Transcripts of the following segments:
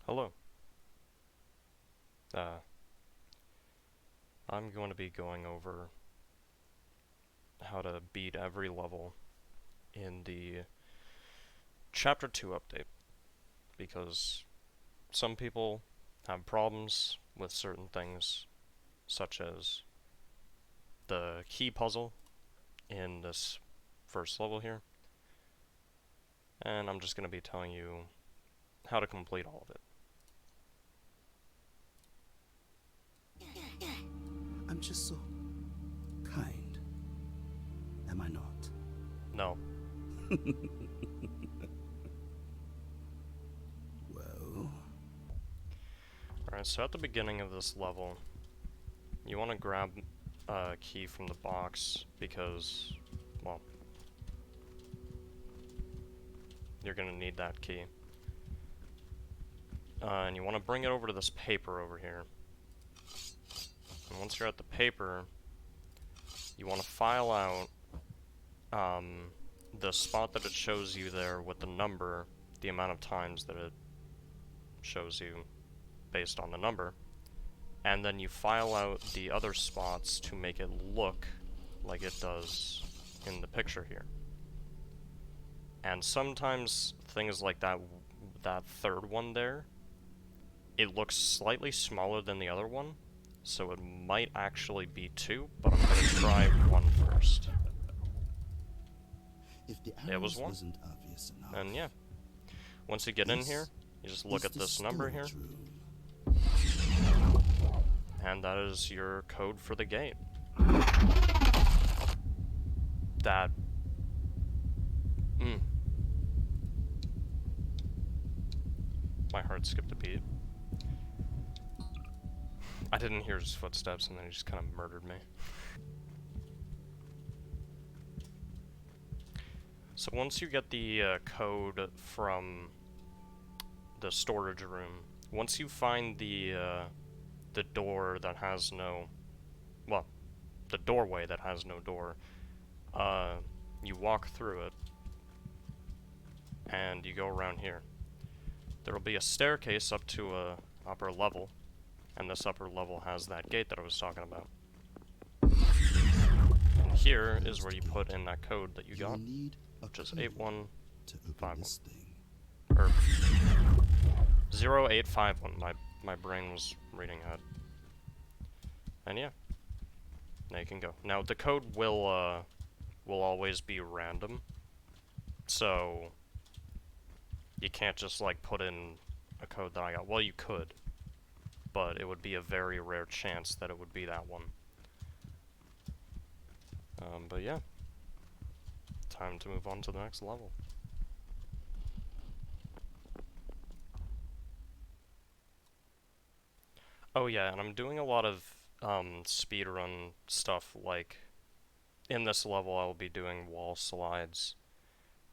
Hello. Uh, I'm going to be going over how to beat every level in the Chapter 2 update, because some people have problems with certain things, such as the key puzzle in this first level here, and I'm just going to be telling you how to complete all of it. I'm just so kind. Am I not? No. Well, Alright, so at the beginning of this level, you want to grab a key from the box because, well, you're going to need that key. And you want to bring it over to this paper over here. And once you're at the paper, you want to file out the spot that it shows you there with the number, the amount of times that it shows you based on the number. And then you file out the other spots to make it look like it does in the picture here. And sometimes things like that third one there, it looks slightly smaller than the other one, so it might actually be 2, but I'm gonna try 1 first. if the It was arrows 1. wasn't obvious enough. And yeah, once you get in here, you just look at this number here, and that is your code for the gate. That... My heart skipped a beat. I didn't hear his footsteps, and then he just kind of murdered me. So once you get the code from the storage room, once you find the door that has no, well, the doorway that has no door, you walk through it, and you go around here. There will be a staircase up to a upper level, and this upper level has that gate that I was talking about. And here is where you put in that code that you got, which is 8151. Or 0851. My brain was reading ahead. And yeah, now you can go. Now the code will always be random, so you can't just like put in a code that I got. Well, you could, but it would be a very rare chance that it would be that one. But yeah, time to move on to the next level. Oh yeah, and I'm doing a lot of speedrun stuff, like in this level I'll be doing wall slides,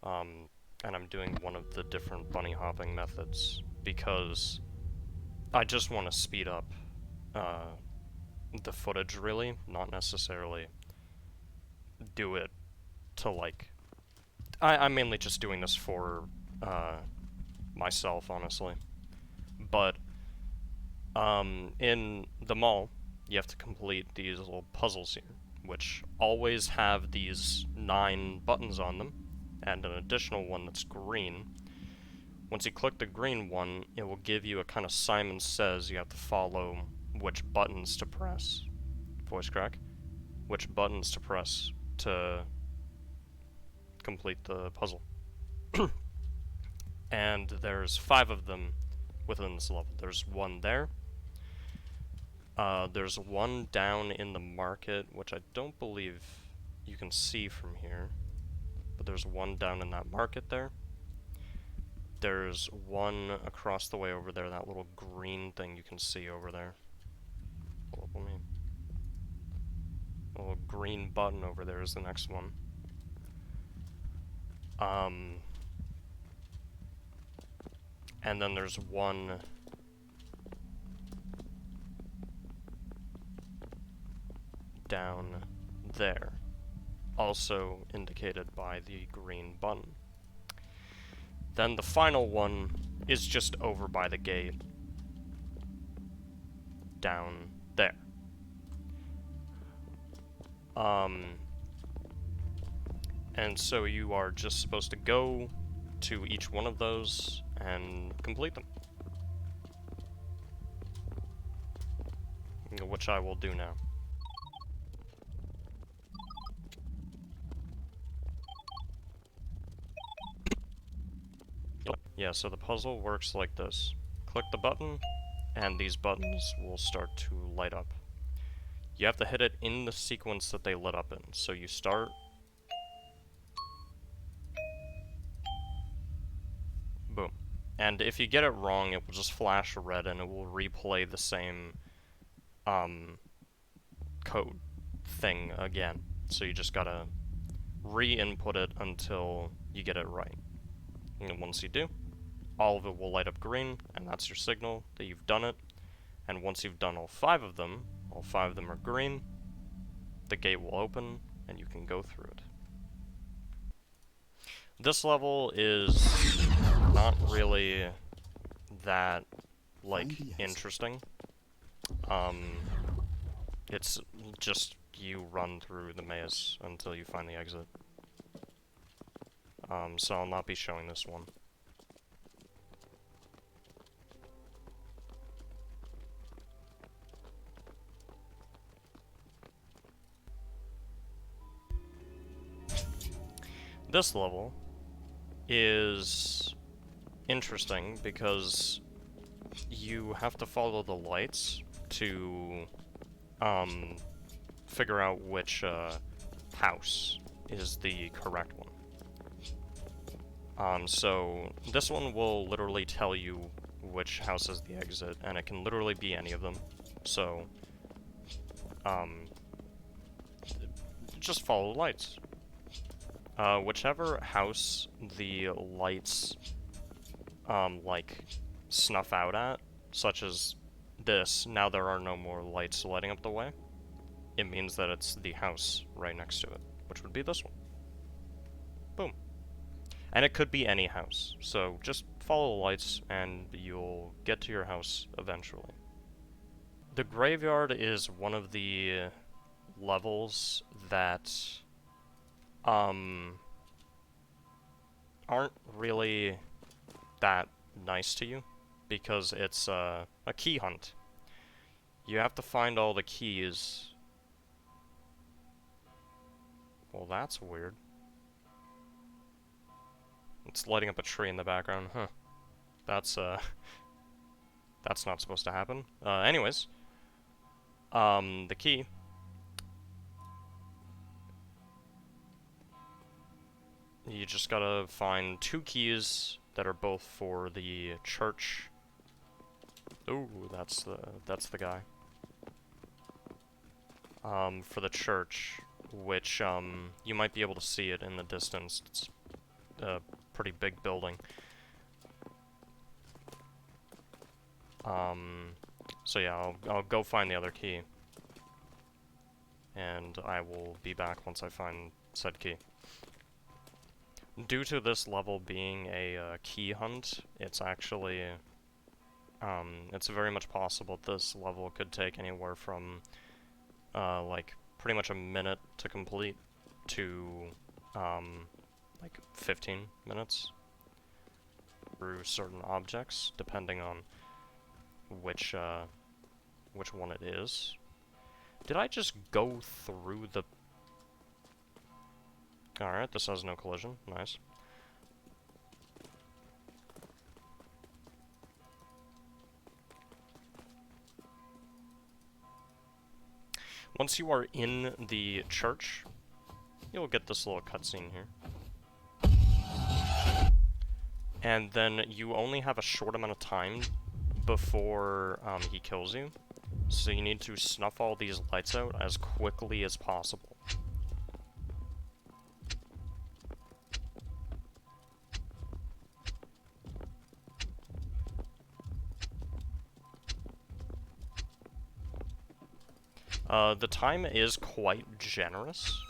and I'm doing one of the different bunny hopping methods because I just want to speed up the footage, really, not necessarily do it to like... I'm mainly just doing this for myself, honestly. But in the mall, you have to complete these little puzzles here, which always have these 9 buttons on them, and an additional one that's green. Once you click the green one, it will give you a kind of Simon Says. You have to follow which buttons to press. Voice crack. Which buttons to press to complete the puzzle. And there's 5 of them within this level. There's one there. There's one down in the market, which I don't believe you can see from here. But there's one down in that market there. There's one across the way over there, that little green thing you can see over there. Hold up, let me... A little green button over there is the next one. And then there's one down there, also indicated by the green button. Then the final one is just over by the gate. Down there. And so you are just supposed to go to each one of those and complete them. Which I will do now. Yeah, so the puzzle works like this. Click the button, and these buttons will start to light up. You have to hit it in the sequence that they lit up in. So you start... Boom. And if you get it wrong, it will just flash red and it will replay the same code thing again. So you just gotta re-input it until you get it right. And once you do, all of it will light up green, and that's your signal that you've done it. And once you've done all 5 of them are green, the gate will open, and you can go through it. This level is not really that, like, interesting. It's just you run through the maze until you find the exit. So I'll not be showing this one. This level is interesting because you have to follow the lights to figure out which house is the correct one. So this one will literally tell you which house is the exit, and it can literally be any of them. So just follow the lights. Whichever house the lights, like, snuff out at, such as this, now there are no more lights lighting up the way, it means that it's the house right next to it, which would be this one. Boom. And it could be any house, so just follow the lights and you'll get to your house eventually. The graveyard is one of the levels that aren't really that nice to you, because it's a key hunt. You have to find all the keys. Well, that's weird. It's lighting up a tree in the background, huh. That's not supposed to happen. Anyways. The key. You just gotta find 2 keys that are both for the church. Ooh, that's the guy. For the church, which, you might be able to see it in the distance. It's a pretty big building. So yeah, I'll go find the other key. And I will be back once I find said key. Due to this level being a key hunt, it's actually, it's very much possible this level could take anywhere from, like, pretty much a minute to complete to, like, 15 minutes through certain objects, depending on which one it is. Did I just go through the... Alright, this has no collision. Nice. Once you are in the church, you'll get this little cutscene here. And then you only have a short amount of time before he kills you. So you need to snuff all these lights out as quickly as possible. The time is quite generous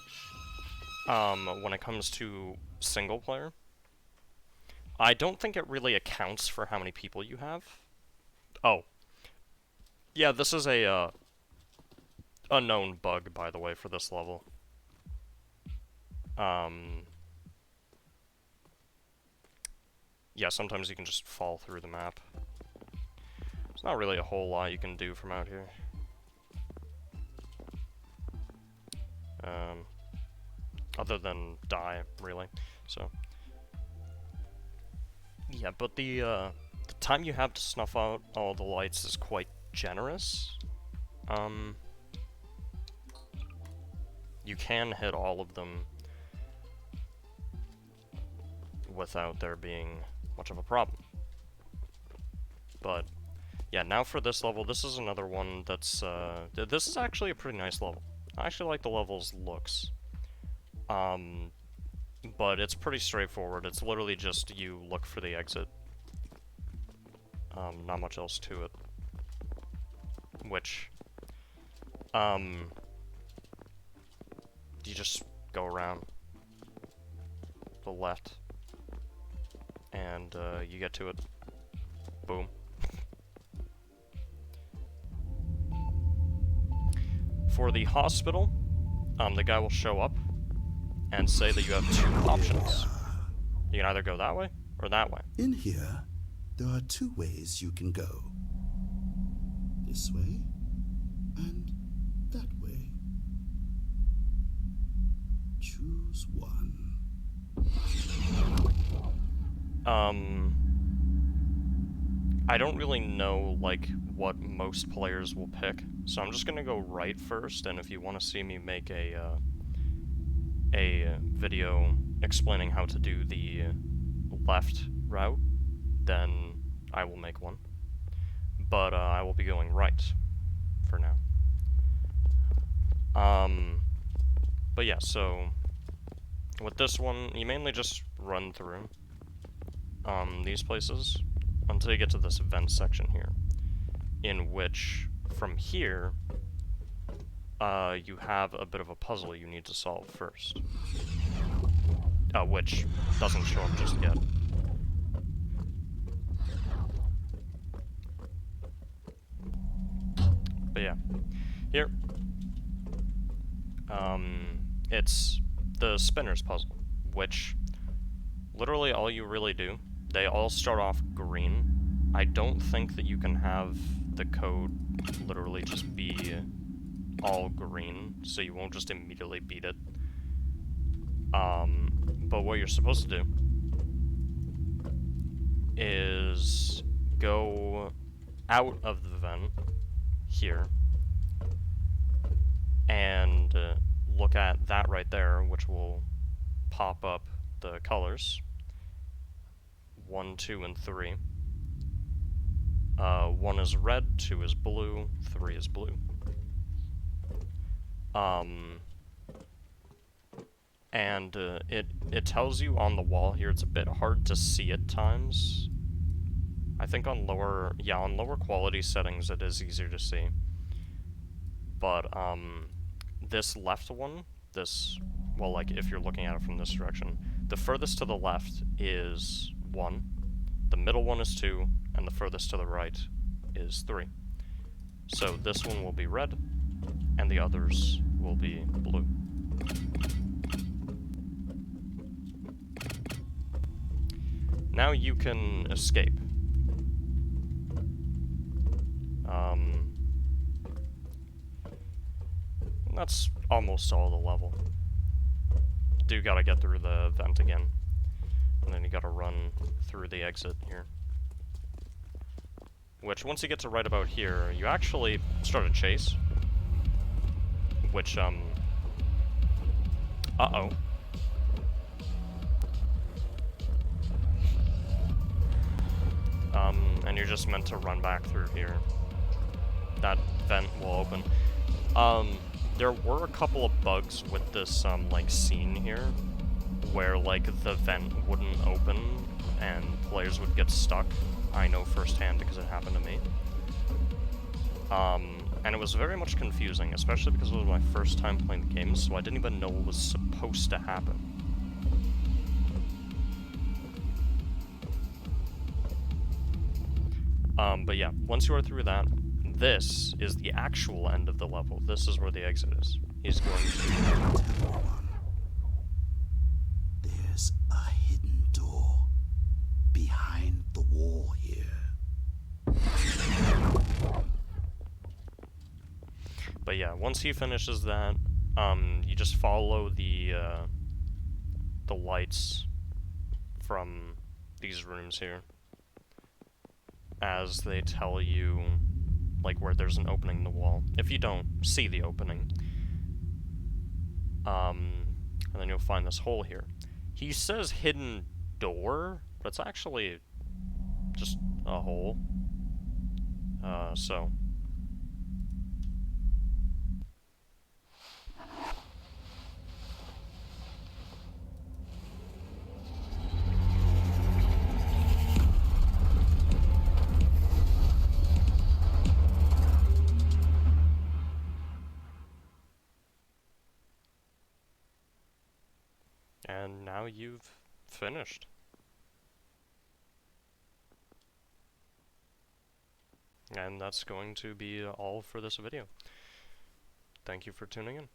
when it comes to single player. I don't think it really accounts for how many people you have. Oh. Yeah, this is a known bug, by the way, for this level. Yeah, sometimes you can just fall through the map. There's not really a whole lot you can do from out here. Other than die, really. So, yeah, but the time you have to snuff out all the lights is quite generous. You can hit all of them without there being much of a problem. But, yeah, now for this level, this is another one that's, this is actually a pretty nice level. I actually like the level's looks. But it's pretty straightforward. It's literally just you look for the exit. Not much else to it. Which, you just go around the left, and, you get to it. Boom. For the hospital, the guy will show up and say that you have two options. You can either go that way or that way. In here, there are two ways you can go. This way and that way. Choose one. I don't really know, like, what most players will pick, so I'm just gonna go right first, and if you want to see me make a video explaining how to do the left route, then I will make one. But, I will be going right for now. But yeah, so with this one, you mainly just run through these places until you get to this event section here, in which, from here, you have a bit of a puzzle you need to solve first. Which doesn't show up just yet. But yeah, here, it's the spinner's puzzle, which literally all you really do, they all start off green. I don't think that you can have the code literally just be all green, so you won't just immediately beat it. But what you're supposed to do is go out of the vent here and look at that right there, which will pop up the colors 1, 2, and 3. 1 is red, 2 is blue, 3 is blue. And it tells you on the wall here. It's a bit hard to see at times. I think on lower quality settings it is easier to see. But this left one, well, like if you're looking at it from this direction, the furthest to the left is 1, the middle one is 2, and the furthest to the right is 3. So this one will be red, and the others will be blue. Now you can escape. That's almost all the level. Do gotta get through the vent again, and then you gotta run through the exit here. Which, once you get to right about here, you actually start a chase. Which, uh-oh. And you're just meant to run back through here. That vent will open. There were a couple of bugs with this, like, scene here, where, like, the vent wouldn't open, and players would get stuck. I know firsthand because it happened to me. And it was very much confusing, especially because it was my first time playing the game, so I didn't even know what was supposed to happen. But yeah, once you are through that, this is the actual end of the level. This is where the exit is. He's going to... There's a hidden door behind the wall here. But yeah, once he finishes that, you just follow the lights from these rooms here as they tell you, like, where there's an opening in the wall, if you don't see the opening. And then you'll find this hole here. He says hidden door, but it's actually just a hole. So... And now you've finished. And that's going to be all for this video. Thank you for tuning in.